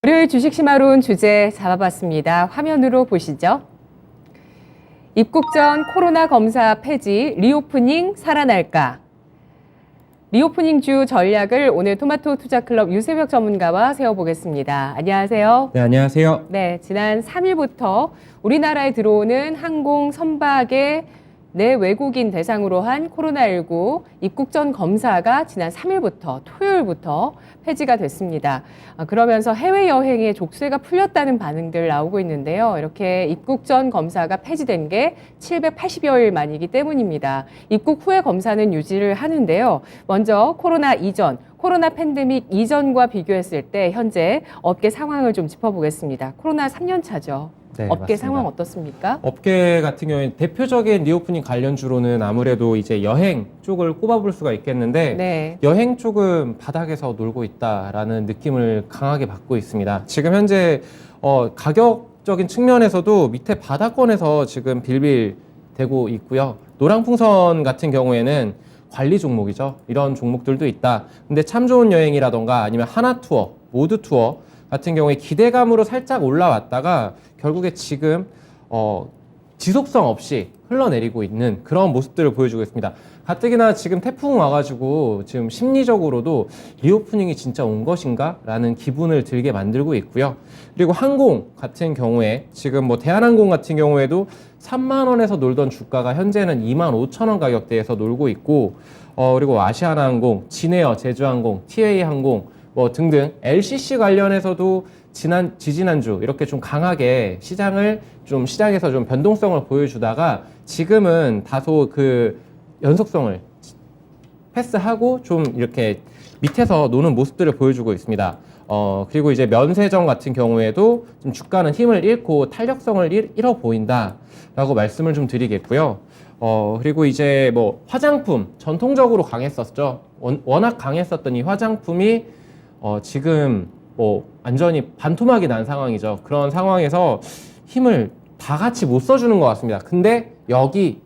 일요일 주식시마론 주제 잡아봤습니다. 화면으로 보시죠. 입국 전 코로나 검사 폐지, 리오프닝 살아날까? 리오프닝주 전략을 오늘 토마토 투자클럽 유세벽 전문가와 세워보겠습니다. 안녕하세요. 네, 안녕하세요. 네, 지난 3일부터 우리나라에 들어오는 항공 선박의 내 외국인 대상으로 한 코로나19 입국 전 검사가 지난 3일부터 토요일부터 폐지가 됐습니다. 그러면서 해외여행의 족쇄가 풀렸다는 반응들 나오고 있는데요. 이렇게 입국 전 검사가 폐지된 게 780여일 만이기 때문입니다. 입국 후에 검사는 유지를 하는데요. 먼저 코로나 이전, 코로나 팬데믹 이전과 비교했을 때 현재 업계 상황을 좀 짚어보겠습니다. 코로나 3년 차죠. 네, 업계 맞습니다. 상황 어떻습니까? 업계 같은 경우에 대표적인 리오프닝 관련주로는 아무래도 이제 여행 쪽을 꼽아볼 수가 있겠는데 네. 여행 쪽은 바닥에서 놀고 있다라는 느낌을 강하게 받고 있습니다. 지금 현재 가격적인 측면에서도 밑에 바닥권에서 지금 빌빌대고 있고요. 노랑풍선 같은 경우에는 관리 종목이죠. 이런 종목들도 있다. 근데 참 좋은 여행이라던가 아니면 하나투어, 모드투어 같은 경우에 기대감으로 살짝 올라왔다가 결국에 지금 지속성 없이 흘러내리고 있는 그런 모습들을 보여주고 있습니다. 가뜩이나 지금 태풍 와가지고 지금 심리적으로도 리오프닝이 진짜 온 것인가? 라는 기분을 들게 만들고 있고요. 그리고 항공 같은 경우에 지금 뭐 대한항공 같은 경우에도 3만 원에서 놀던 주가가 현재는 2만 5천 원 가격대에서 놀고 있고 그리고 아시아나항공, 진에어, 제주항공, TA항공 뭐 등등 LCC 관련해서도 지지난주 이렇게 좀 강하게 시장에서 좀 변동성을 보여주다가 지금은 다소 그 연속성을 패스하고 좀 이렇게 밑에서 노는 모습들을 보여주고 있습니다. 그리고 이제 면세점 같은 경우에도 좀 주가는 힘을 잃고 탄력성을 잃어 보인다라고 말씀을 좀 드리겠고요. 그리고 이제 뭐 화장품 전통적으로 강했었죠. 워낙 강했었던 이 화장품이 지금 뭐 완전히 반토막이 난 상황이죠. 그런 상황에서 힘을 다 같이 못 써주는 것 같습니다. 근데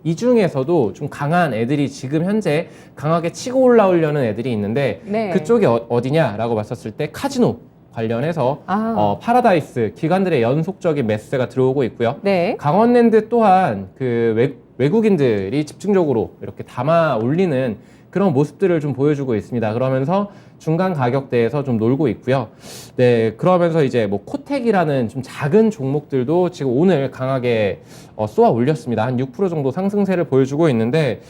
이 중에서도 좀 강한 애들이 지금 현재 강하게 치고 올라오려는 애들이 있는데 네. 그쪽이 어디냐라고 봤었을 때 카지노 관련해서 파라다이스 기관들의 연속적인 매스가 들어오고 있고요. 네. 강원랜드 또한 그 외국인들이 집중적으로 이렇게 담아 올리는 그런 모습들을 좀 보여주고 있습니다. 그러면서 중간 가격대에서 좀 놀고 있고요. 네, 그러면서 이제 뭐 코텍이라는 좀 작은 종목들도 지금 오늘 강하게 쏘아 올렸습니다. 한 6% 정도 상승세를 보여주고 있는데,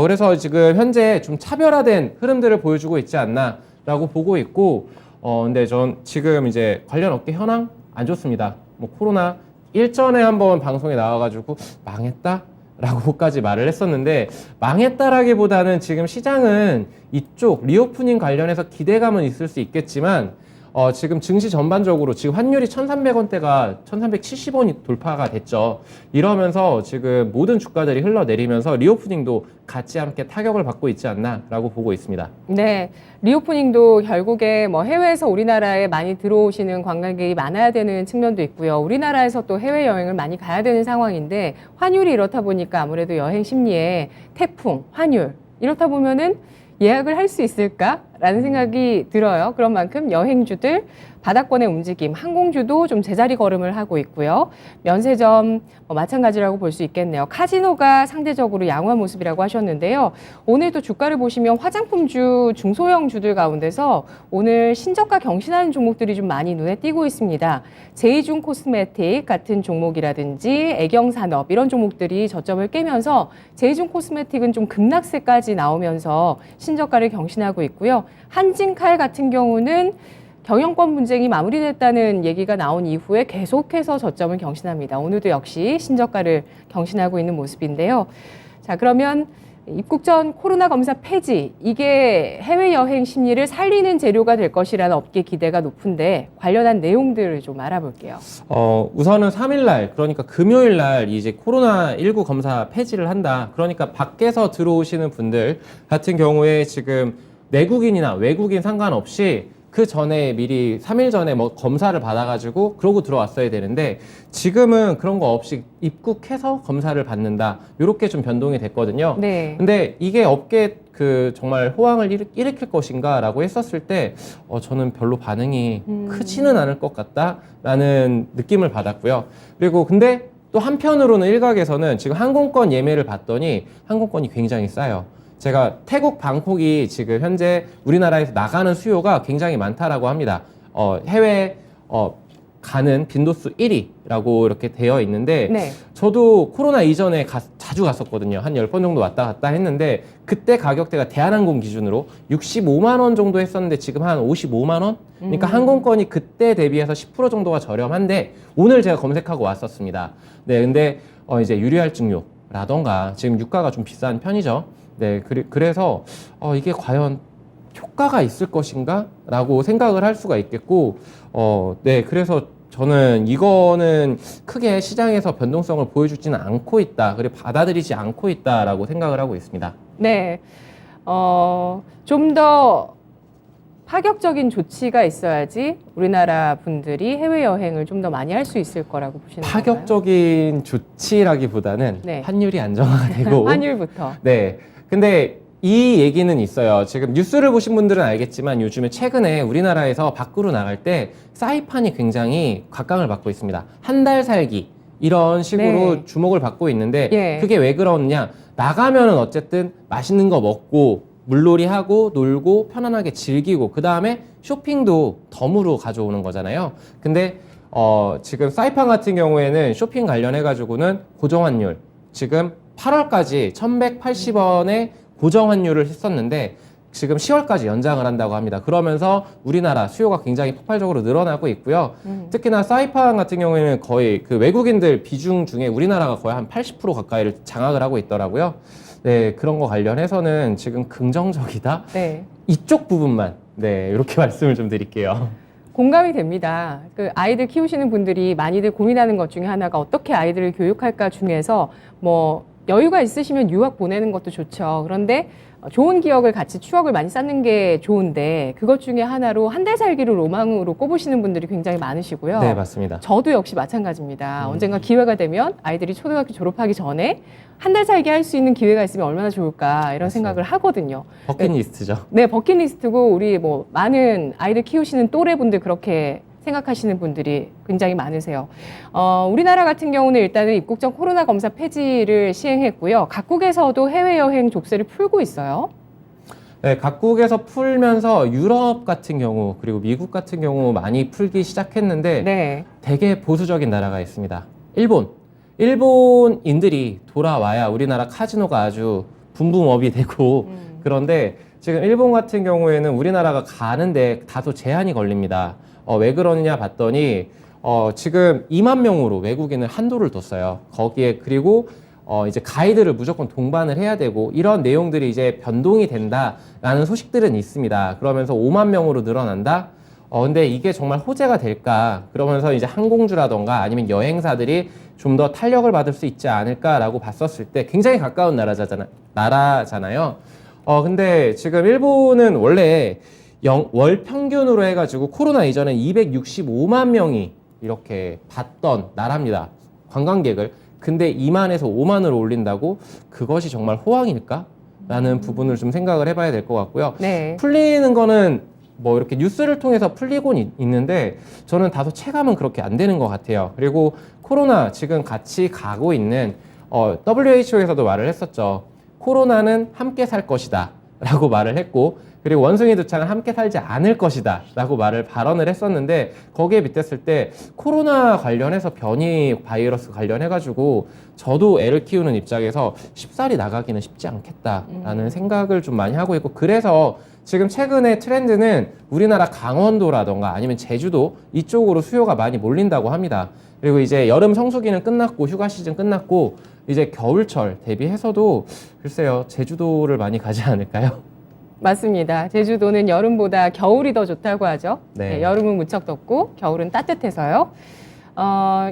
그래서 지금 현재 좀 차별화된 흐름들을 보여주고 있지 않나라고 보고 있고, 근데 전 지금 이제 관련 업계 현황 안 좋습니다. 뭐 코로나 일전에 한번 방송에 나와가지고 망했다? 라고까지 말을 했었는데 망했다라기보다는 지금 시장은 이쪽 리오프닝 관련해서 기대감은 있을 수 있겠지만 지금 증시 전반적으로 지금 환율이 1,300원대가 1,370원이 돌파가 됐죠. 이러면서 지금 모든 주가들이 흘러내리면서 리오프닝도 같이 함께 타격을 받고 있지 않나라고 보고 있습니다. 네, 리오프닝도 결국에 뭐 해외에서 우리나라에 많이 들어오시는 관광객이 많아야 되는 측면도 있고요. 우리나라에서 또 해외여행을 많이 가야 되는 상황인데 환율이 이렇다 보니까 아무래도 여행 심리에 태풍, 환율 이렇다 보면은 예약을 할 수 있을까라는 생각이 들어요. 그런 만큼 여행주들 바닥권의 움직임, 항공주도 좀 제자리 걸음을 하고 있고요. 면세점 마찬가지라고 볼 수 있겠네요. 카지노가 상대적으로 양호한 모습이라고 하셨는데요. 오늘도 주가를 보시면 화장품주, 중소형주들 가운데서 오늘 신저가 경신하는 종목들이 좀 많이 눈에 띄고 있습니다. 제이중 코스메틱 같은 종목이라든지 애경산업 이런 종목들이 저점을 깨면서 제이중 코스메틱은 좀 급락세까지 나오면서 신저가를 경신하고 있고요. 한진칼 같은 경우는 경영권 분쟁이 마무리됐다는 얘기가 나온 이후에 계속해서 저점을 경신합니다. 오늘도 역시 신저가를 경신하고 있는 모습인데요. 자, 그러면 입국 전 코로나 검사 폐지, 이게 해외여행 심리를 살리는 재료가 될 것이라는 업계 기대가 높은데 관련한 내용들을 좀 알아볼게요. 우선은 3일날, 그러니까 금요일날 이제 코로나19 검사 폐지를 한다. 그러니까 밖에서 들어오시는 분들 같은 경우에 지금 내국인이나 외국인 상관없이 그 전에 미리 3일 전에 뭐 검사를 받아가지고 그러고 들어왔어야 되는데 지금은 그런 거 없이 입국해서 검사를 받는다. 이렇게 좀 변동이 됐거든요. 네. 근데 이게 업계 그 정말 호황을 일으킬 것인가라고 했었을 때 저는 별로 반응이 크지는 않을 것 같다라는 느낌을 받았고요. 그리고 근데 또 한편으로는 일각에서는 지금 항공권 예매를 봤더니 항공권이 굉장히 싸요. 제가 태국 방콕이 지금 현재 우리나라에서 나가는 수요가 굉장히 많다라고 합니다. 해외 가는 빈도수 1위라고 이렇게 되어 있는데 네. 저도 코로나 이전에 자주 갔었거든요. 한 10번 정도 왔다 갔다 했는데 그때 가격대가 대한항공 기준으로 65만 원 정도 했었는데 지금 한 55만 원? 그러니까 항공권이 그때 대비해서 10% 정도가 저렴한데 오늘 제가 검색하고 왔었습니다. 네, 근데 이제 유리할증료라던가 지금 유가가 좀 비싼 편이죠. 네, 그래서 이게 과연 효과가 있을 것인가? 라고 생각을 할 수가 있겠고, 네, 그래서 저는 이거는 크게 시장에서 변동성을 보여주지는 않고 있다. 그리고 받아들이지 않고 있다라고 생각을 하고 있습니다. 네. 좀 더 파격적인 조치가 있어야지 우리나라 분들이 해외여행을 좀 더 많이 할 수 있을 거라고 보시는 건가요? 파격적인 조치라기보다는 네. 환율이 안정화가 되고, 환율부터. 네. 근데 이 얘기는 있어요. 지금 뉴스를 보신 분들은 알겠지만 요즘에 최근에 우리나라에서 밖으로 나갈 때 사이판이 굉장히 각광을 받고 있습니다. 한 달 살기 이런 식으로 네. 주목을 받고 있는데 예. 그게 왜 그러느냐? 나가면은 어쨌든 맛있는 거 먹고 물놀이 하고 놀고 편안하게 즐기고 그 다음에 쇼핑도 덤으로 가져오는 거잖아요. 근데 지금 사이판 같은 경우에는 쇼핑 관련해 가지고는 고정 환율 지금 8월까지 1,180원에 고정 환율을 했었는데 지금 10월까지 연장을 한다고 합니다. 그러면서 우리나라 수요가 굉장히 폭발적으로 늘어나고 있고요. 특히나 사이판 같은 경우에는 거의 그 외국인들 비중 중에 우리나라가 거의 한 80% 가까이를 장악을 하고 있더라고요. 네, 그런 거 관련해서는 지금 긍정적이다. 네. 이쪽 부분만 네, 이렇게 말씀을 좀 드릴게요. 공감이 됩니다. 그 아이들 키우시는 분들이 많이들 고민하는 것 중에 하나가 어떻게 아이들을 교육할까 중에서 뭐 여유가 있으시면 유학 보내는 것도 좋죠. 그런데 좋은 기억을 같이 추억을 많이 쌓는 게 좋은데 그것 중에 하나로 한 달 살기를 로망으로 꼽으시는 분들이 굉장히 많으시고요. 네, 맞습니다. 저도 역시 마찬가지입니다. 언젠가 기회가 되면 아이들이 초등학교 졸업하기 전에 한 달 살기 할 수 있는 기회가 있으면 얼마나 좋을까 이런 맞습니다. 생각을 하거든요. 버킷리스트죠. 네, 버킷리스트고 우리 뭐 많은 아이들 키우시는 또래분들 그렇게 생각하시는 분들이 굉장히 많으세요. 우리나라 같은 경우는 일단은 입국전 코로나 검사 폐지를 시행했고요. 각국에서도 해외여행 족쇄를 풀고 있어요. 네, 각국에서 풀면서 유럽 같은 경우 그리고 미국 같은 경우 많이 풀기 시작했는데 네. 되게 보수적인 나라가 있습니다. 일본인들이 돌아와야 우리나라 카지노가 아주 붐붐업이 되고 그런데 지금 일본 같은 경우에는 우리나라가 가는데 다소 제한이 걸립니다. 왜 그러느냐 봤더니 지금 2만 명으로 외국인을 한도를 뒀어요. 거기에 그리고 이제 가이드를 무조건 동반을 해야 되고 이런 내용들이 이제 변동이 된다라는 소식들은 있습니다. 그러면서 5만 명으로 늘어난다. 근데 이게 정말 호재가 될까? 그러면서 이제 항공주라던가 아니면 여행사들이 좀 더 탄력을 받을 수 있지 않을까라고 봤었을 때 굉장히 가까운 나라잖아요. 근데 지금 일본은 원래 월 평균으로 해가지고 코로나 이전에 265만 명이 이렇게 봤던 나라입니다. 관광객을. 근데 2만에서 5만으로 올린다고 그것이 정말 호황일까? 라는 부분을 좀 생각을 해봐야 될 것 같고요. 네. 풀리는 거는 뭐 이렇게 뉴스를 통해서 풀리곤 있는데 저는 다소 체감은 그렇게 안 되는 것 같아요. 그리고 코로나 지금 같이 가고 있는 WHO에서도 말을 했었죠. 코로나는 함께 살 것이다 라고 말을 했고 그리고 원숭이 두창은 함께 살지 않을 것이다 라고 발언을 했었는데 거기에 빗댔을 때 코로나 관련해서 변이 바이러스 관련해가지고 저도 애를 키우는 입장에서 쉽사리 나가기는 쉽지 않겠다라는 생각을 좀 많이 하고 있고 그래서 지금 최근에 트렌드는 우리나라 강원도라던가 아니면 제주도 이쪽으로 수요가 많이 몰린다고 합니다. 그리고 이제 여름 성수기는 끝났고 휴가 시즌 끝났고 이제 겨울철 대비해서도 글쎄요 제주도를 많이 가지 않을까요? 맞습니다. 제주도는 여름보다 겨울이 더 좋다고 하죠. 네. 네, 여름은 무척 덥고 겨울은 따뜻해서요.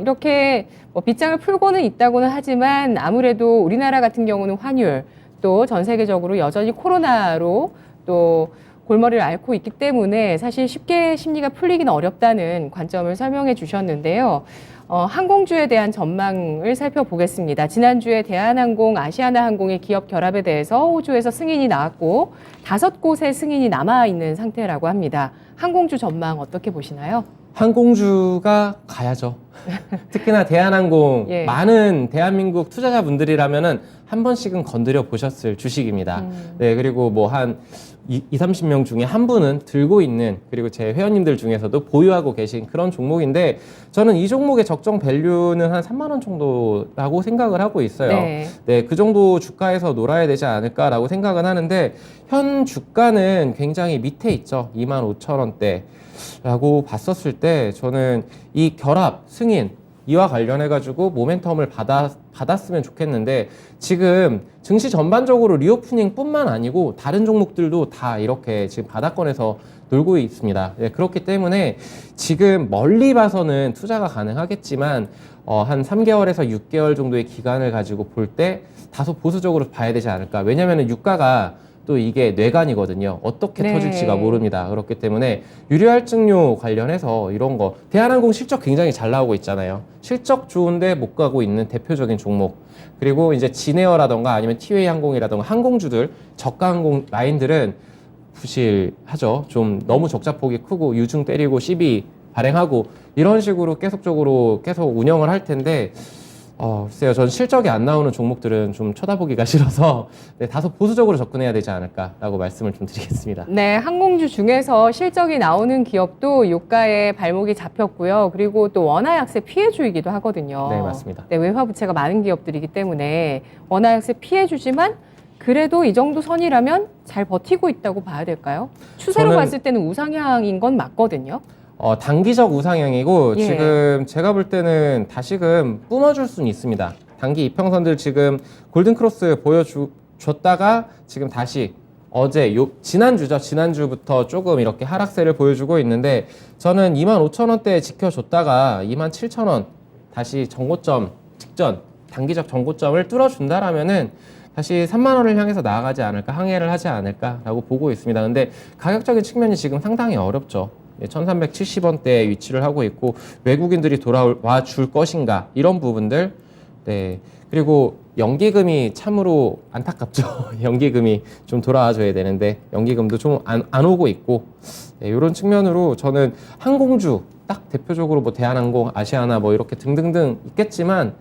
이렇게 뭐 빗장을 풀고는 있다고는 하지만 아무래도 우리나라 같은 경우는 환율 또 전 세계적으로 여전히 코로나로 또 골머리를 앓고 있기 때문에 사실 쉽게 심리가 풀리기는 어렵다는 관점을 설명해 주셨는데요. 항공주에 대한 전망을 살펴보겠습니다. 지난주에 대한항공, 아시아나항공의 기업 결합에 대해서 호주에서 승인이 나왔고 5곳의 승인이 남아있는 상태라고 합니다. 항공주 전망 어떻게 보시나요? 항공주가 가야죠. 특히나 대한항공, 예. 많은 대한민국 투자자분들이라면은 한 번씩은 건드려 보셨을 주식입니다. 네, 그리고 뭐 한 30명 중에 한 분은 들고 있는, 그리고 제 회원님들 중에서도 보유하고 계신 그런 종목인데, 저는 이 종목의 적정 밸류는 한 3만 원 정도라고 생각을 하고 있어요. 네. 네, 그 정도 주가에서 놀아야 되지 않을까라고 생각은 하는데, 현 주가는 굉장히 밑에 있죠. 25,000원대. 라고 봤었을 때 저는 이 결합 승인 이와 관련해 가지고 모멘텀을 받았으면 좋겠는데, 지금 증시 전반적으로 리오프닝 뿐만 아니고 다른 종목들도 다 이렇게 지금 바닥권에서 놀고 있습니다. 네, 그렇기 때문에 지금 멀리 봐서는 투자가 가능하겠지만 한 3개월에서 6개월 정도의 기간을 가지고 볼 때 다소 보수적으로 봐야 되지 않을까. 왜냐하면 유가가 또 이게 뇌관이거든요. 어떻게 네. 터질지가 모릅니다. 그렇기 때문에 유료할증료 관련해서 이런 거, 대한항공 실적 굉장히 잘 나오고 있잖아요. 실적 좋은데 못 가고 있는 대표적인 종목. 그리고 이제 진에어라던가 아니면 티웨이 항공이라던가 항공주들, 저가 항공 라인들은 부실하죠. 좀 너무 적자폭이 크고 유증 때리고 시비 발행하고 이런 식으로 계속적으로 계속 운영을 할 텐데, 글쎄요. 전 실적이 안 나오는 종목들은 좀 쳐다보기가 싫어서 네, 다소 보수적으로 접근해야 되지 않을까라고 말씀을 좀 드리겠습니다. 네, 항공주 중에서 실적이 나오는 기업도 유가에 발목이 잡혔고요. 그리고 또 원화 약세 피해주이기도 하거든요. 네, 맞습니다. 네, 외화 부채가 많은 기업들이기 때문에 원화 약세 피해주지만 그래도 이 정도 선이라면 잘 버티고 있다고 봐야 될까요? 추세로 저는 봤을 때는 우상향인 건 맞거든요. 단기적 우상향이고 예. 지금 제가 볼 때는 다시금 뿜어줄 수는 있습니다. 단기 이평선들 지금 골든크로스 보여줬다가 지금 다시 지난주죠. 지난주부터 조금 이렇게 하락세를 보여주고 있는데, 저는 25,000원대 지켜줬다가 27,000원 다시 정고점 직전 단기적 정고점을 뚫어준다라면은 다시 3만 원을 향해서 나아가지 않을까, 항해를 하지 않을까라고 보고 있습니다. 근데 가격적인 측면이 지금 상당히 어렵죠. 1370원대에 위치를 하고 있고, 외국인들이 돌아와 줄 것인가, 이런 부분들. 네. 그리고 연기금이 참으로 안타깝죠. 연기금이 좀 돌아와 줘야 되는데 연기금도 좀 안 오고 있고, 네, 이런 측면으로 저는 항공주 딱 대표적으로 뭐 대한항공, 아시아나 뭐 이렇게 등등등 있겠지만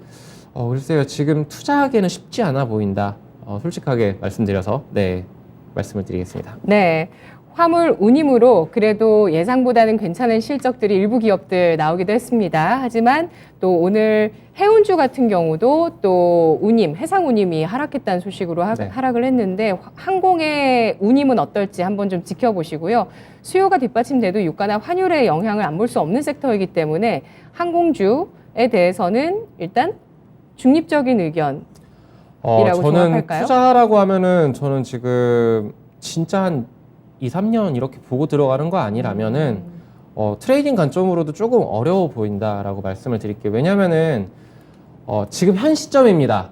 글쎄요, 지금 투자하기에는 쉽지 않아 보인다. 솔직하게 말씀드려서 네, 말씀을 드리겠습니다. 네. 화물 운임으로 그래도 예상보다는 괜찮은 실적들이 일부 기업들 나오기도 했습니다. 하지만 또 오늘 해운주 같은 경우도 또 운임, 해상 운임이 하락했다는 소식으로 네. 하락을 했는데, 항공의 운임은 어떨지 한번 좀 지켜보시고요. 수요가 뒷받침돼도 유가나 환율의 영향을 안 볼 수 없는 섹터이기 때문에 항공주에 대해서는 일단 중립적인 의견이라고 저는 종합할까요? 투자라고 하면은 저는 지금 진짜 한 2, 3년 이렇게 보고 들어가는 거 아니라면은 트레이딩 관점으로도 조금 어려워 보인다라고 말씀을 드릴게요. 왜냐면은 지금 현 시점입니다.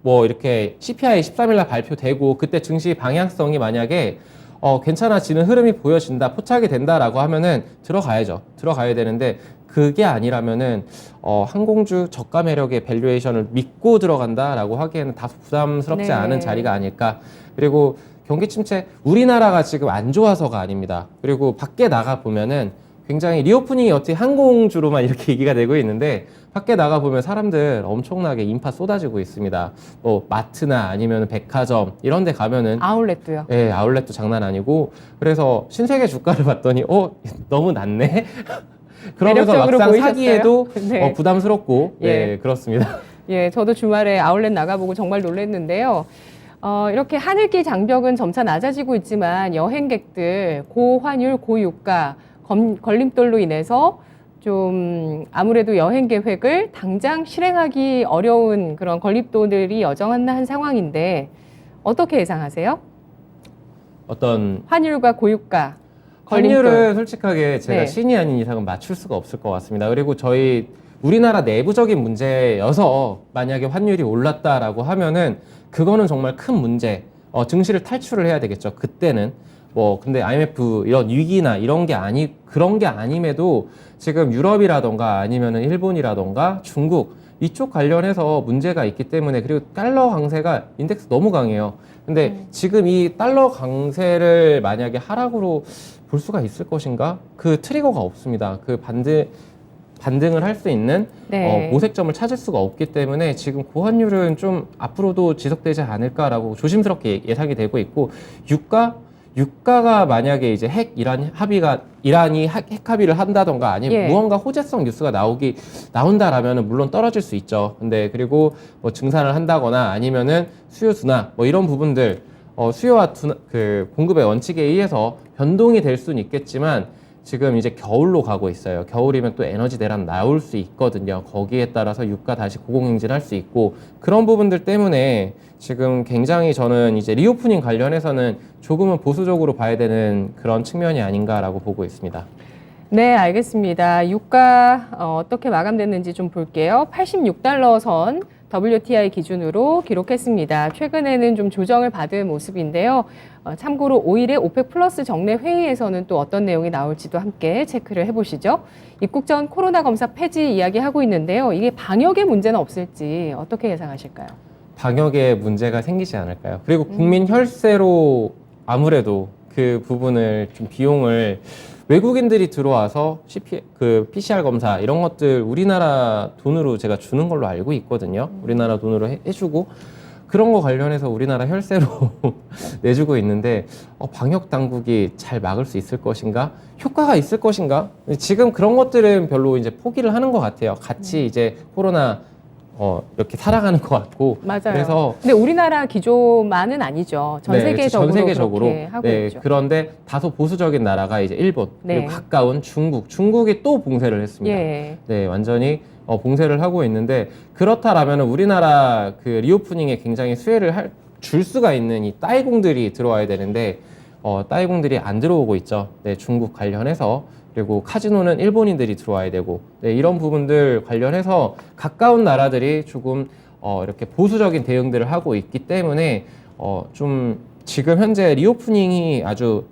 뭐 이렇게 CPI 13일날 발표되고 그때 증시 방향성이 만약에 괜찮아지는 흐름이 보여진다, 포착이 된다라고 하면은 들어가야죠. 들어가야 되는데, 그게 아니라면은 항공주 저가 매력의 밸류에이션을 믿고 들어간다라고 하기에는 다소 부담스럽지 네. 않은 자리가 아닐까. 그리고 경기 침체, 우리나라가 지금 안 좋아서가 아닙니다. 그리고 밖에 나가 보면은 굉장히 리오프닝이 어떻게 항공주로만 이렇게 얘기가 되고 있는데, 밖에 나가 보면 사람들 엄청나게 인파 쏟아지고 있습니다. 뭐 마트나 아니면 백화점 이런 데 가면은 아울렛도요. 네, 아울렛도 장난 아니고, 그래서 신세계 주가를 봤더니 너무 낮네. 그러면서 매력적으로 막상 보이셨어요? 사기에도 네. 부담스럽고 예. 네, 그렇습니다. 예, 저도 주말에 아울렛 나가보고 정말 놀랐는데요. 이렇게 하늘길 장벽은 점차 낮아지고 있지만 여행객들 고환율, 고유가 걸림돌로 인해서 좀 아무래도 여행 계획을 당장 실행하기 어려운 그런 걸림돌들이 여전한 상황인데 어떻게 예상하세요? 어떤 환율과 고유가 걸림돌. 환율은 솔직하게 제가 네. 신이 아닌 이상은 맞출 수가 없을 것 같습니다. 그리고 저희 우리나라 내부적인 문제여서 만약에 환율이 올랐다라고 하면은 그거는 정말 큰 문제, 증시를 탈출을 해야 되겠죠. 그때는. 뭐 근데 IMF 이런 위기나 이런 게 그런 게 아님에도 지금 유럽이라던가 아니면은 일본이라던가 중국 이쪽 관련해서 문제가 있기 때문에, 그리고 달러 강세가 인덱스 너무 강해요. 근데 지금 이 달러 강세를 만약에 하락으로 볼 수가 있을 것인가? 그 트리거가 없습니다. 그 반등을 할 수 있는 네. 모색점을 찾을 수가 없기 때문에 지금 고환율은 좀 앞으로도 지속되지 않을까라고 조심스럽게 예상이 되고 있고, 유가가 만약에 이제 이란이 핵 합의를 한다던가 아니면 예. 무언가 호재성 뉴스가 나온다라면은 물론 떨어질 수 있죠. 근데 그리고 뭐 증산을 한다거나 아니면은 수요 둔화 뭐 이런 부분들, 수요와 그 공급의 원칙에 의해서 변동이 될 수는 있겠지만, 지금 이제 겨울로 가고 있어요. 겨울이면 또 에너지 대란 나올 수 있거든요. 거기에 따라서 유가 다시 고공행진할 수 있고, 그런 부분들 때문에 지금 굉장히 저는 이제 리오프닝 관련해서는 조금은 보수적으로 봐야 되는 그런 측면이 아닌가라고 보고 있습니다. 네, 알겠습니다. 유가 어떻게 마감됐는지 좀 볼게요. 86달러 선 WTI 기준으로 기록했습니다. 최근에는 좀 조정을 받은 모습인데요. 참고로 5일에 오펙 플러스 정례 회의에서는 또 어떤 내용이 나올지도 함께 체크를 해보시죠. 입국 전 코로나 검사 폐지 이야기하고 있는데요. 이게 방역의 문제는 없을지 어떻게 예상하실까요? 방역에 문제가 생기지 않을까요? 그리고 국민 혈세로 아무래도 그 부분을 좀 비용을 외국인들이 들어와서 PCR 검사 이런 것들 우리나라 돈으로 제가 주는 걸로 알고 있거든요. 우리나라 돈으로 해주고 그런 거 관련해서 우리나라 혈세로 내주고 있는데 방역 당국이 잘 막을 수 있을 것인가? 효과가 있을 것인가? 지금 그런 것들은 별로 이제 포기를 하는 것 같아요. 같이 이제 코로나 이렇게 살아가는 것 같고. 맞아요. 그래서 근데 우리나라 기조만은 아니죠. 전 세계적으로 전 세계적으로 그렇게 하고 있죠. 그런데 다소 보수적인 나라가 이제 일본, 네. 그리고 가까운 중국이 또 봉쇄를 했습니다. 예. 네, 완전히 봉쇄를 하고 있는데, 그렇다라면 우리나라 그 리오프닝에 굉장히 수혜를 줄 수가 있는 이 따이공들이 들어와야 되는데 따이공들이 안 들어오고 있죠. 네, 중국 관련해서. 그리고 카지노는 일본인들이 들어와야 되고, 네, 이런 부분들 관련해서 가까운 나라들이 조금 이렇게 보수적인 대응들을 하고 있기 때문에 좀 지금 현재 리오프닝이 아주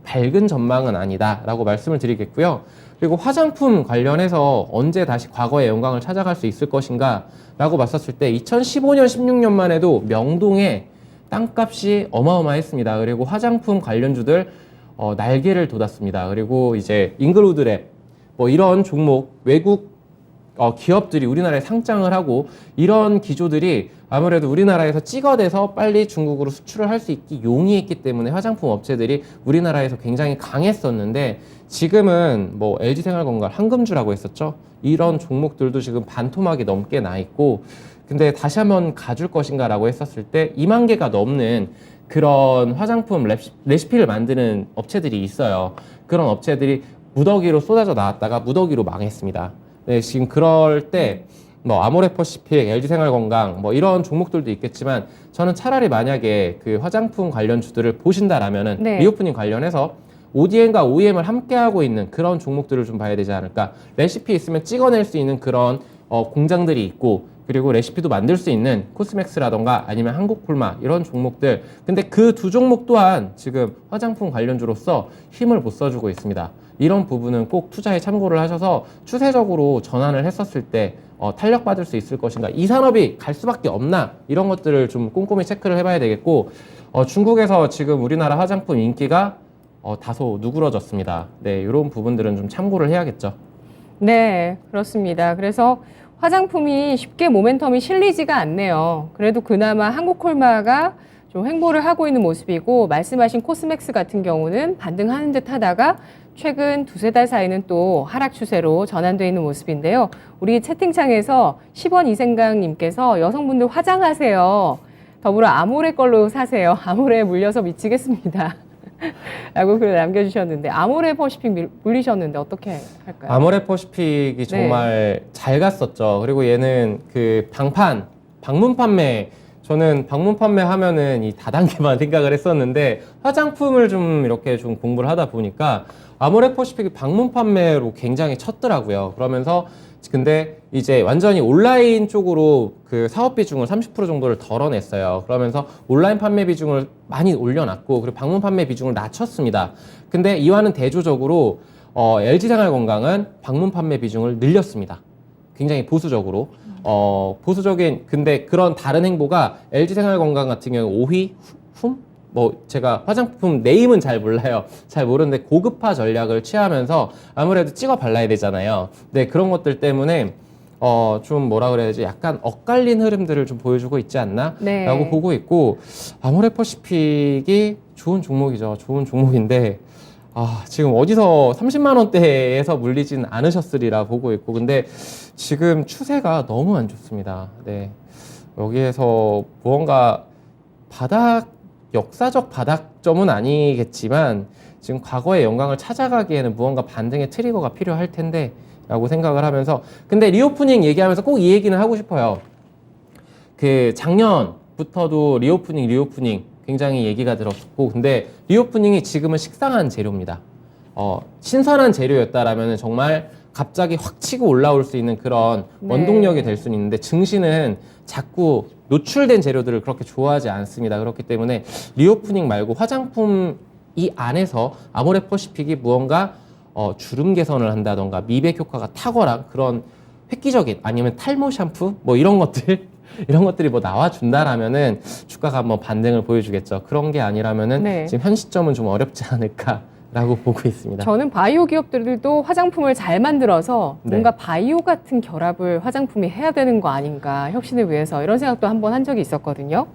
밝은 전망은 아니다라고 말씀을 드리겠고요. 그리고 화장품 관련해서 언제 다시 과거의 영광을 찾아갈 수 있을 것인가 라고 봤었을 때 2015년, 16년만 해도 명동에 땅값이 어마어마했습니다. 그리고 화장품 관련주들 날개를 돋았습니다. 그리고 이제 잉글우드랩 뭐 이런 종목, 외국 기업들이 우리나라에 상장을 하고, 이런 기조들이 아무래도 우리나라에서 찍어내서 빨리 중국으로 수출을 할 수 있기 용이했기 때문에 화장품 업체들이 우리나라에서 굉장히 강했었는데, 지금은 뭐 LG생활건강, 한금주라고 했었죠. 이런 종목들도 지금 반토막이 넘게 나 있고, 근데 다시 한번 가줄 것인가라고 했었을 때 2만 개가 넘는 그런 화장품 레시피를 만드는 업체들이 있어요. 그런 업체들이 무더기로 쏟아져 나왔다가 무더기로 망했습니다. 네, 지금 그럴 때 뭐 아모레퍼시픽, LG생활건강 뭐 이런 종목들도 있겠지만, 저는 차라리 만약에 그 화장품 관련주들을 보신다라면은 네. 리오프닝 관련해서 ODM과 OEM을 함께 하고 있는 그런 종목들을 좀 봐야 되지 않을까. 레시피 있으면 찍어낼 수 있는 그런 공장들이 있고, 그리고 레시피도 만들 수 있는 코스맥스라던가 아니면 한국콜마 이런 종목들. 근데 그 두 종목 또한 지금 화장품 관련주로서 힘을 못 써주고 있습니다. 이런 부분은 꼭 투자에 참고를 하셔서 추세적으로 전환을 했었을 때 탄력받을 수 있을 것인가, 이 산업이 갈 수밖에 없나, 이런 것들을 좀 꼼꼼히 체크를 해봐야 되겠고, 중국에서 지금 우리나라 화장품 인기가 다소 누그러졌습니다. 네, 이런 부분들은 좀 참고를 해야겠죠. 네, 그렇습니다. 그래서 화장품이 쉽게 모멘텀이 실리지가 않네요. 그래도 그나마 한국콜마가 좀 횡보를 하고 있는 모습이고, 말씀하신 코스맥스 같은 경우는 반등하는 듯 하다가 최근 두세 달 사이는 또 하락 추세로 전환되어 있는 모습인데요. 우리 채팅창에서 10원 이생강님께서 여성분들 화장하세요. 더불어 아모레 걸로 사세요. 아모레에 물려서 미치겠습니다. 라고 글을 남겨주셨는데, 아모레 퍼시픽 물리셨는데 어떻게 할까요? 아모레 퍼시픽이 정말 잘 갔었죠. 그리고 얘는 그 방문 판매, 저는 방문 판매 하면은 이 다단계만 생각을 했었는데, 화장품을 좀 이렇게 좀 공부를 하다 보니까 아모레 퍼시픽이 방문 판매로 굉장히 쳤더라고요. 그러면서 근데 이제 완전히 온라인 쪽으로 그 사업 비중을 30% 정도를 덜어냈어요. 그러면서 온라인 판매 비중을 많이 올려놨고, 그리고 방문 판매 비중을 낮췄습니다. 근데 이와는 대조적으로 LG생활건강은 방문 판매 비중을 늘렸습니다. 굉장히 보수적으로. 보수적인, 근데 그런 다른 행보가 LG생활건강 같은 경우 5위 뭐 제가 화장품 네임은 잘 몰라요. 잘 모르는데 고급화 전략을 취하면서 아무래도 찍어 발라야 되잖아요. 네, 그런 것들 때문에 좀 뭐라 그래야지, 약간 엇갈린 흐름들을 좀 보여주고 있지 않나? 네. 라고 보고 있고, 아모레퍼시픽이 좋은 종목이죠. 좋은 종목인데, 지금 어디서 30만 원대에서 물리진 않으셨으리라 보고 있고, 근데 지금 추세가 너무 안 좋습니다. 네. 여기에서 무언가 역사적 바닥점은 아니겠지만 지금 과거의 영광을 찾아가기에는 무언가 반등의 트리거가 필요할 텐데 라고 생각을 하면서, 근데 리오프닝 얘기하면서 꼭 이 얘기는 하고 싶어요. 그 작년부터도 리오프닝 굉장히 얘기가 들었고, 근데 리오프닝이 지금은 식상한 재료입니다. 신선한 재료였다라면 정말 갑자기 확 치고 올라올 수 있는 그런 원동력이 될 수는 있는데, 증시는 자꾸 노출된 재료들을 그렇게 좋아하지 않습니다. 그렇기 때문에 리오프닝 말고 화장품 이 안에서 아모레퍼시픽이 무언가 주름 개선을 한다던가 미백 효과가 탁월한 그런 획기적인, 아니면 탈모 샴푸 뭐 이런 것들 이런 것들이 뭐 나와준다라면은 주가가 한번 반등을 보여주겠죠. 그런 게 아니라면은 지금 현 시점은 좀 어렵지 않을까라고 보고 있습니다. 저는 바이오 기업들도 화장품을 잘 만들어서 뭔가 바이오 같은 결합을 화장품이 해야 되는 거 아닌가, 혁신을 위해서, 이런 생각도 한번 한 적이 있었거든요.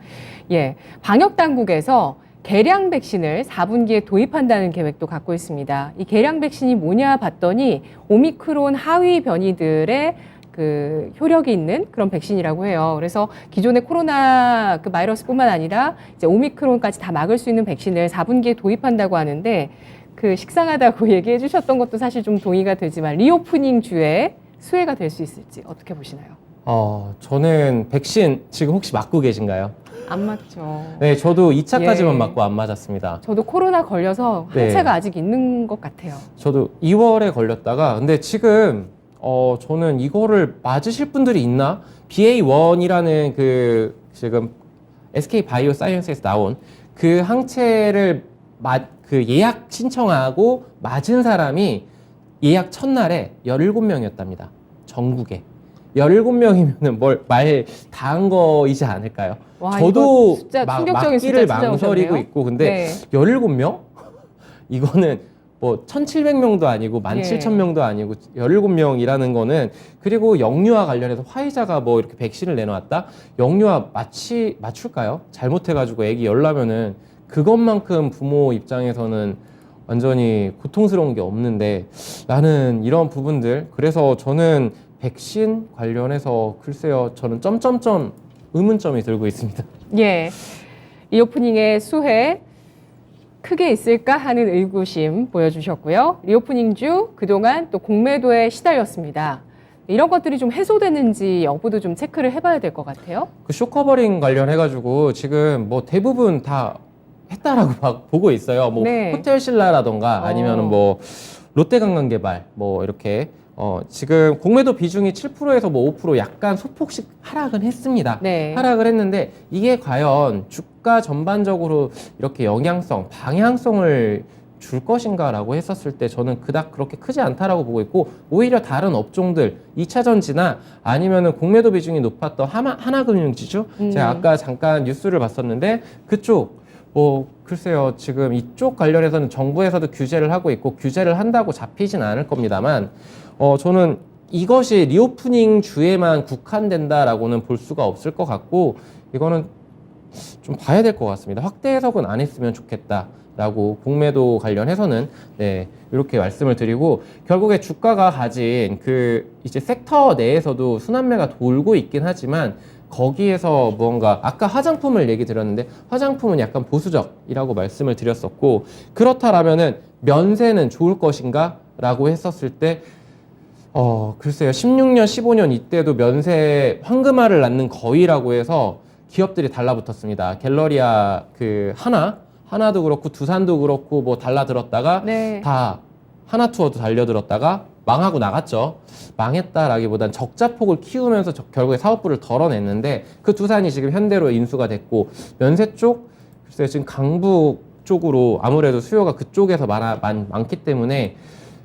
예, 방역 당국에서 개량 백신을 4분기에 도입한다는 계획도 갖고 있습니다. 이 개량 백신이 뭐냐 봤더니 오미크론 하위 변이들의 그 효력이 있는 그런 백신이라고 해요. 그래서 기존의 코로나 그 바이러스뿐만 아니라 이제 오미크론까지 다 막을 수 있는 백신을 4분기에 도입한다고 하는데, 그 식상하다고 얘기해 주셨던 것도 사실 좀 동의가 되지만 리오프닝 주에 수혜가 될 수 있을지 어떻게 보시나요? 저는 백신 지금 혹시 맞고 계신가요? 안 맞죠. 네, 저도 2차까지만 맞고 안 맞았습니다. 저도 코로나 걸려서 한 차가 아직 있는 것 같아요. 저도 2월에 걸렸다가, 근데 지금 저는 이거를 맞으실 분들이 있나? BA1이라는 그 지금 SK 바이오사이언스에서 나온 그 항체를 그 예약 신청하고 맞은 사람이 예약 첫날에 17명이었답니다. 전국에. 17명이면은 말 다 한 거이지 않을까요? 와, 저도 진짜 충격적인 맞기를 망설이고 있고, 근데 17명? 이거는 뭐 1,700명도 아니고 17,000명도 아니고 17명이라는 거는, 그리고 영유아 관련해서 화이자가 뭐 이렇게 백신을 내놓았다? 영유아 맞출까요? 잘못해가지고 애기 열나면은 그것만큼 부모 입장에서는 완전히 고통스러운 게 없는데, 나는 이런 부분들, 그래서 저는 백신 관련해서 글쎄요, 저는 점점점 의문점이 들고 있습니다. 예, 이 오프닝의 수혜 크게 있을까 하는 의구심 보여주셨고요. 리오프닝주 그동안 또 공매도에 시달렸습니다. 이런 것들이 좀 해소되는지 여부도 좀 체크를 해봐야 될 것 같아요. 그 쇼커버링 관련해가지고 지금 뭐 대부분 다 했다라고 막 보고 있어요. 뭐 호텔 신라라던가 아니면은 뭐 롯데관광개발 뭐 이렇게 지금 공매도 비중이 7%에서 뭐 5% 약간 소폭씩 하락은 했습니다. 하락을 했는데 이게 과연 주가 전반적으로 이렇게 영향성, 방향성을 줄 것인가라고 했었을 때 저는 그닥 그렇게 크지 않다라고 보고 있고, 오히려 다른 업종들 2차전지나 아니면은 공매도 비중이 높았던 하나금융지주, 제가 아까 잠깐 뉴스를 봤었는데 그쪽 글쎄요, 지금 이쪽 관련해서는 정부에서도 규제를 하고 있고 규제를 한다고 잡히진 않을 겁니다만, 저는 이것이 리오프닝 주에만 국한된다라고는 볼 수가 없을 것 같고, 이거는 좀 봐야 될 것 같습니다. 확대 해석은 안 했으면 좋겠다라고 공매도 관련해서는 이렇게 말씀을 드리고, 결국에 주가가 가진 그 이제 섹터 내에서도 순환매가 돌고 있긴 하지만, 거기에서 무언가 아까 화장품을 얘기 드렸는데 화장품은 약간 보수적이라고 말씀을 드렸었고, 그렇다라면은 면세는 좋을 것인가? 라고 했었을 때 글쎄요, 16년, 15년 이때도 면세 황금알을 낳는 거위라고 해서 기업들이 달라붙었습니다. 갤러리아 그 하나도 그렇고 두산도 그렇고 뭐 달라들었다가 다 하나투어도 달려들었다가 망하고 나갔죠. 망했다라기보단 적자폭을 키우면서 결국에 사업부를 덜어냈는데 그 두산이 지금 현대로 인수가 됐고 면세 쪽 글쎄요 지금 강북 쪽으로 아무래도 수요가 그쪽에서 많기 때문에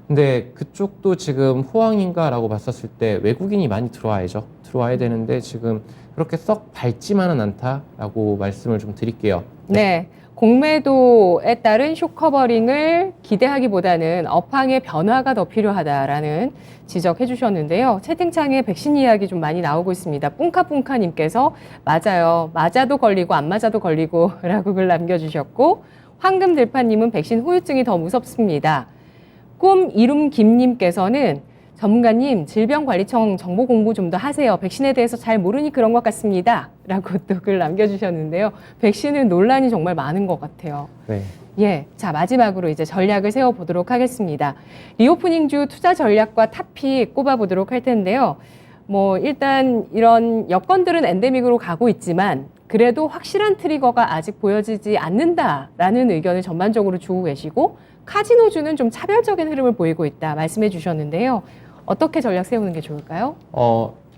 근데 그쪽도 지금 호황인가라고 봤었을 때 외국인이 많이 들어와야 되는데 지금 그렇게 썩 밝지만은 않다라고 말씀을 좀 드릴게요. 네. 공매도에 따른 숏커버링을 기대하기보다는 업황의 변화가 더 필요하다라는 지적해 주셨는데요. 채팅창에 백신 이야기 좀 많이 나오고 있습니다. 뿡카뿡카님께서 맞아요. 맞아도 걸리고 안 맞아도 걸리고 라고 글 남겨주셨고 황금들판님은 백신 후유증이 더 무섭습니다. 꿈 이룸 김님께서는 전문가님 질병관리청 정보 공부 좀 더 하세요. 백신에 대해서 잘 모르니 그런 것 같습니다. 라고 또 글 남겨주셨는데요. 백신은 논란이 정말 많은 것 같아요. 네. 예. 자, 마지막으로 이제 전략을 세워보도록 하겠습니다. 리오프닝주 투자 전략과 탑픽 꼽아보도록 할 텐데요. 뭐, 일단 이런 여건들은 엔데믹으로 가고 있지만 그래도 확실한 트리거가 아직 보여지지 않는다라는 의견을 전반적으로 주고 계시고 카지노주는 좀 차별적인 흐름을 보이고 있다 말씀해 주셨는데요. 어떻게 전략 세우는 게 좋을까요?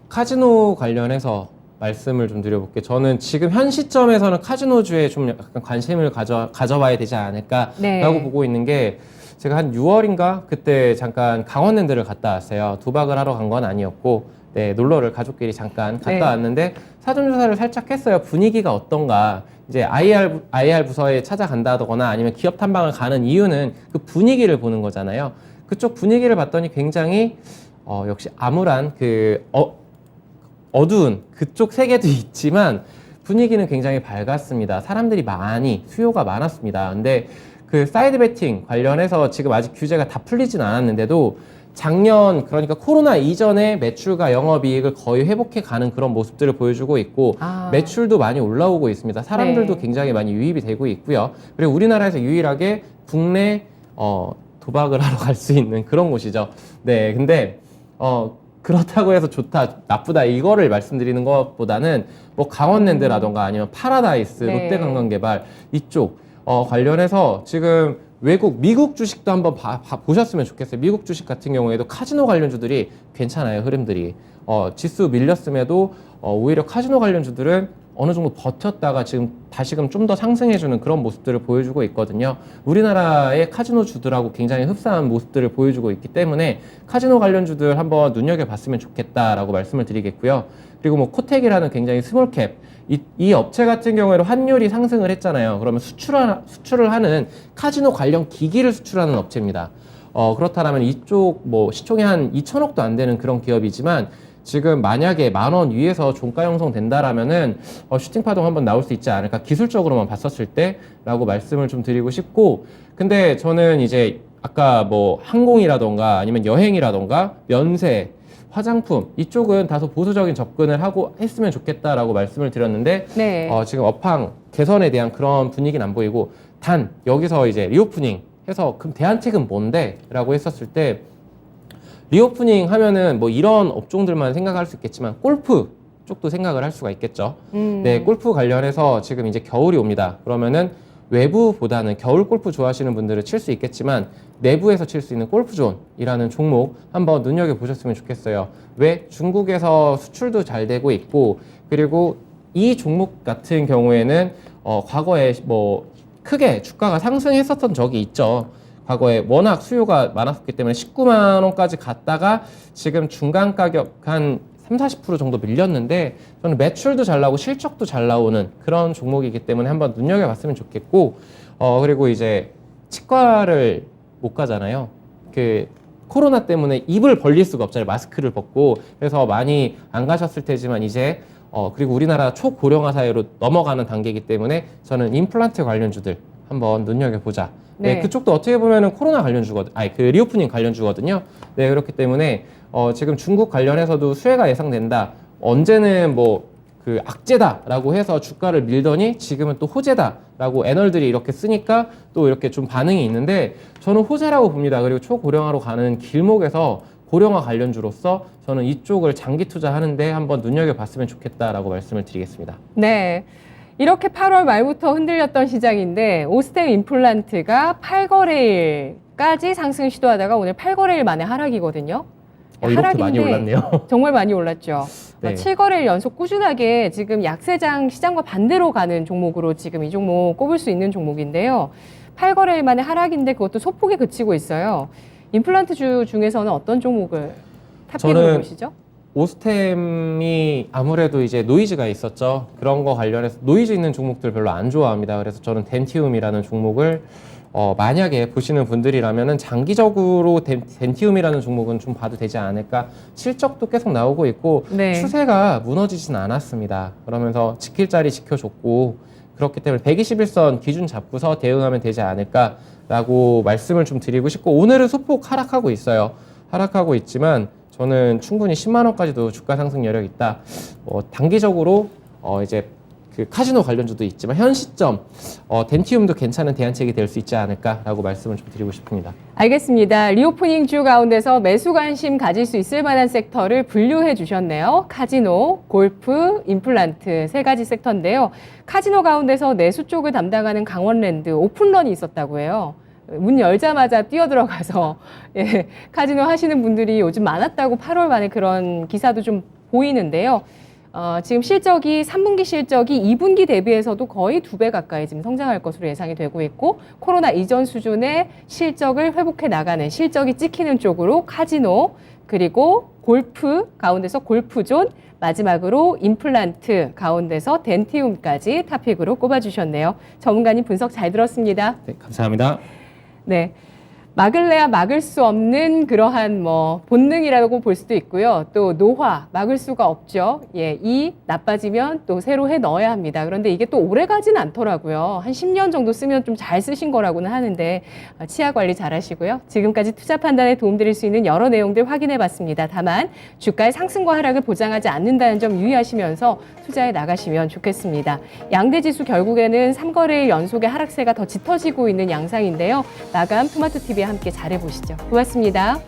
카지노 관련해서 말씀을 좀 드려볼게요. 저는 지금 현 시점에서는 카지노주에 좀 약간 관심을 가져봐야 되지 않을까라고 네. 보고 있는 게 제가 한 6월인가 그때 잠깐 강원랜드를 갔다 왔어요. 도박을 하러 간 건 아니었고 네, 놀러를 가족끼리 잠깐 갔다 네. 왔는데 사전조사를 살짝 했어요. 분위기가 어떤가. 이제 IR 부서에 찾아간다거나 아니면 기업 탐방을 가는 이유는 그 분위기를 보는 거잖아요. 그쪽 분위기를 봤더니 굉장히 역시 암울한 어두운 그쪽 세계도 있지만 분위기는 굉장히 밝았습니다. 사람들이 수요가 많았습니다. 근데 그 사이드 베팅 관련해서 지금 아직 규제가 다 풀리진 않았는데도 작년 그러니까 코로나 이전에 매출과 영업이익을 거의 회복해 가는 그런 모습들을 보여주고 있고 매출도 많이 올라오고 있습니다. 사람들도 네. 굉장히 많이 유입이 되고 있고요. 그리고 우리나라에서 유일하게 국내 도박을 하러 갈 수 있는 그런 곳이죠. 네, 근데 그렇다고 해서 좋다, 나쁘다 이거를 말씀드리는 것보다는 뭐 강원랜드라던가 아니면 파라다이스, 네. 롯데관광개발 이쪽 관련해서 지금 미국 주식도 한번 보셨으면 좋겠어요. 미국 주식 같은 경우에도 카지노 관련주들이 괜찮아요, 흐름들이. 지수 밀렸음에도 오히려 카지노 관련주들은 어느 정도 버텼다가 지금 다시금 좀 더 상승해주는 그런 모습들을 보여주고 있거든요. 우리나라의 카지노 주들하고 굉장히 흡사한 모습들을 보여주고 있기 때문에 카지노 관련주들 한번 눈여겨봤으면 좋겠다라고 말씀을 드리겠고요. 그리고 뭐 코텍이라는 굉장히 스몰캡 이 업체 같은 경우에는 환율이 상승을 했잖아요. 그러면 수출을 하는 카지노 관련 기기를 수출하는 업체입니다. 그렇다면 이쪽 뭐 시총이 한 2천억도 안 되는 그런 기업이지만 지금 만약에 10,000원 위에서 종가 형성된다라면은 슈팅 파동 한번 나올 수 있지 않을까 기술적으로만 봤었을 때라고 말씀을 좀 드리고 싶고 근데 저는 이제 아까 뭐 항공이라던가 아니면 여행이라던가 면세 화장품 이쪽은 다소 보수적인 접근을 하고 했으면 좋겠다라고 말씀을 드렸는데 네. 지금 업황 개선에 대한 그런 분위기는 안 보이고 단 여기서 이제 리오프닝 해서 그럼 대안책은 뭔데? 라고 했었을 때 리오프닝 하면은 뭐 이런 업종들만 생각할 수 있겠지만 골프 쪽도 생각을 할 수가 있겠죠. 네, 골프 관련해서 지금 이제 겨울이 옵니다. 그러면은 외부보다는 겨울 골프 좋아하시는 분들은 칠 수 있겠지만 내부에서 칠 수 있는 골프존이라는 종목 한번 눈여겨보셨으면 좋겠어요. 왜? 중국에서 수출도 잘 되고 있고 그리고 이 종목 같은 경우에는 과거에 뭐 크게 주가가 상승했었던 적이 있죠. 과거에 워낙 수요가 많았기 때문에 19만 원까지 갔다가 지금 중간 가격 한 30-40% 정도 밀렸는데 저는 매출도 잘 나오고 실적도 잘 나오는 그런 종목이기 때문에 한번 눈여겨봤으면 좋겠고 그리고 이제 치과를 못 가잖아요. 그 코로나 때문에 입을 벌릴 수가 없잖아요. 마스크를 벗고 그래서 많이 안 가셨을 테지만 이제 그리고 우리나라 초고령화 사회로 넘어가는 단계이기 때문에 저는 임플란트 관련주들 한번 눈여겨보자. 네, 그쪽도 어떻게 보면은 코로나 관련주거든, 그 리오프닝 관련주거든요. 네, 그렇기 때문에 지금 중국 관련해서도 수혜가 예상된다. 언제는 뭐 그 악재다라고 해서 주가를 밀더니 지금은 또 호재다라고 애널들이 이렇게 쓰니까 또 이렇게 좀 반응이 있는데 저는 호재라고 봅니다. 그리고 초고령화로 가는 길목에서 고령화 관련주로서 저는 이쪽을 장기 투자하는데 한번 눈여겨봤으면 좋겠다라고 말씀을 드리겠습니다. 네. 이렇게 8월 말부터 흔들렸던 시장인데 오스템 임플란트가 8거래일까지 상승 시도하다가 오늘 8거래일 만에 하락이거든요. 이렇게 많이 올랐네요. 정말 많이 올랐죠. 네. 7거래일 연속 꾸준하게 지금 약세장 시장과 반대로 가는 종목으로 지금 이 종목 꼽을 수 있는 종목인데요. 8거래일 만에 하락인데 그것도 소폭에 그치고 있어요. 임플란트 주 중에서는 어떤 종목을 탑픽으로 저는 보시죠? 오스템이 아무래도 이제 노이즈가 있었죠. 그런 거 관련해서 노이즈 있는 종목들 별로 안 좋아합니다. 그래서 저는 덴티움이라는 종목을 만약에 보시는 분들이라면은 장기적으로 덴티움이라는 종목은 좀 봐도 되지 않을까. 실적도 계속 나오고 있고 네. 추세가 무너지진 않았습니다. 그러면서 지킬 자리 지켜줬고 그렇기 때문에 121선 기준 잡고서 대응하면 되지 않을까라고 말씀을 좀 드리고 싶고 오늘은 소폭 하락하고 있어요. 하락하고 있지만 저는 충분히 10만 원까지도 주가 상승 여력 있다. 단기적으로 이제 그 카지노 관련주도 있지만 현 시점 덴티움도 괜찮은 대안책이 될 수 있지 않을까라고 말씀을 좀 드리고 싶습니다. 알겠습니다. 리오프닝 주 가운데서 매수 관심 가질 수 있을 만한 섹터를 분류해 주셨네요. 카지노, 골프, 임플란트 세 가지 섹터인데요. 카지노 가운데서 내수 쪽을 담당하는 강원랜드 오픈런이 있었다고 해요. 문 열자마자 뛰어들어가서 예, 카지노 하시는 분들이 요즘 많았다고 8월 만에 그런 기사도 좀 보이는데요. 지금 실적이 3분기 실적이 2분기 대비해서도 거의 2배 가까이 지금 성장할 것으로 예상이 되고 있고 코로나 이전 수준의 실적을 회복해 나가는 실적이 찍히는 쪽으로 카지노 그리고 골프 가운데서 골프존 마지막으로 임플란트 가운데서 덴티움까지 탑픽으로 꼽아주셨네요. 전문가님 분석 잘 들었습니다. 네, 감사합니다. 네. 막을래야 막을 수 없는 그러한 본능이라고 볼 수도 있고요. 또 노화 막을 수가 없죠. 예, 이 나빠지면 또 새로 해 넣어야 합니다. 그런데 이게 또 오래 가진 않더라고요. 한 10년 정도 쓰면 좀 잘 쓰신 거라고는 하는데 치아 관리 잘 하시고요. 지금까지 투자 판단에 도움드릴 수 있는 여러 내용들 확인해 봤습니다. 다만 주가의 상승과 하락을 보장하지 않는다는 점 유의하시면서 투자해 나가시면 좋겠습니다. 양대 지수 결국에는 3거래일 연속의 하락세가 더 짙어지고 있는 양상인데요. 마감 토마토TV와 함께 잘해보시죠. 고맙습니다.